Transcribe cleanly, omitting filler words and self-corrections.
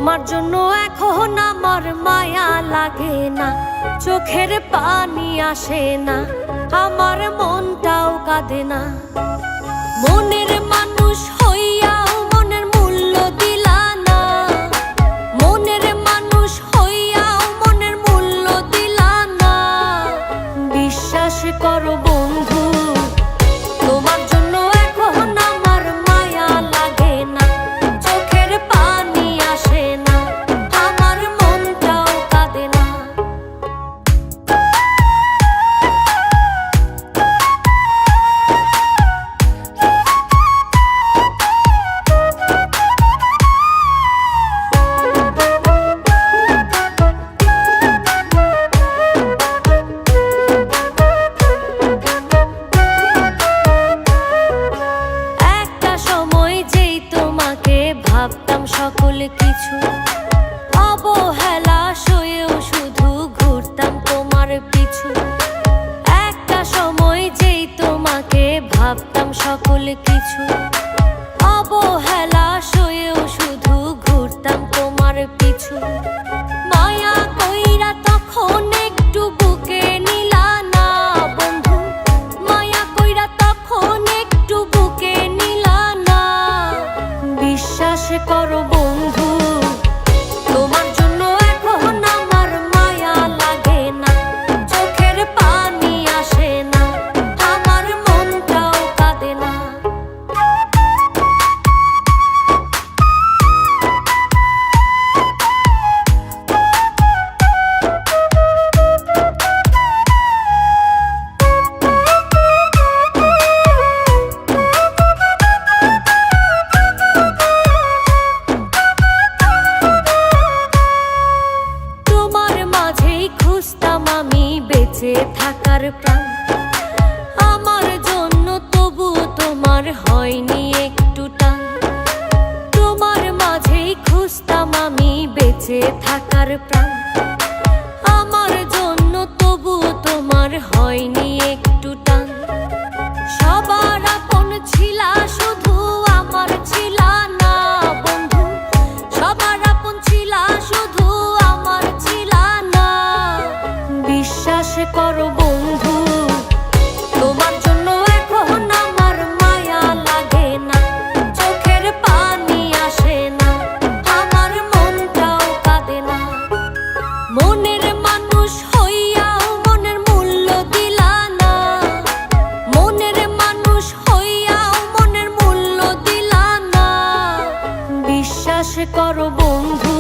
তোমার জন্য এখন আমার মায়া লাগে না, চোখের পানি আসে না, আমার মনটাও কাঁদে না। মনের মানুষ হইয়াও মনের মূল্য দিলা না, মনের মানুষ হইয়াও মনের মূল্য দিলা না। বিশ্বাস করো বন্ধু, তোমার জন্য এখন আমার মায়া লাগে না, চোখের পানি আসে না, আমার মনটাও কাঁদে না। ভাবতাম সকল কিছু, অবহেলা সয়েও শুধু ঘুরতাম তোমার পিছু। একটা সময় যেই তোমাকে ভাবতাম সকল কিছু, অবহেলা সয়েও শুধু ঘুরতাম তোমার পিছু। মায়া কইরা তখন একটু বুকে নিলা না বন্ধু, মায়া কইরা তখন একটু বুকে নিলা না। বিশ্বাস করো বন্ধু, তোমার জন্য এখন আমার মায়া লাগে না, চোখের পানি আসে না, আমার মনটাও কাঁদে না। খুঁজতাম আমি বেঁচে থাকার প্রাণ, আমার জন্য তবু তোমার হয়নি একটু টান। তোমার মাঝেই খুঁজতাম আমি বেঁচে থাকার প্রাণ, আমার জন্য তবু তোমার হয়নি একটু টান। সবার আপন ছিলা শুধু আমার ছিলা না বন্ধু, সবার আপন ছিলা শুধু আমার ছিলা না। বিশ্বাস করো বন্ধু, তোমার জন্য এখন আমার মায়া লাগে না, চোখের পানি আসে না, আমার মনটাও কাঁদে না। মনের মানুষ হইয়াও মনের মূল্য দিলা না, মনের মানুষ হইয়াও মনের মূল্য দিলা না। বিশ্বাস করো বন্ধু,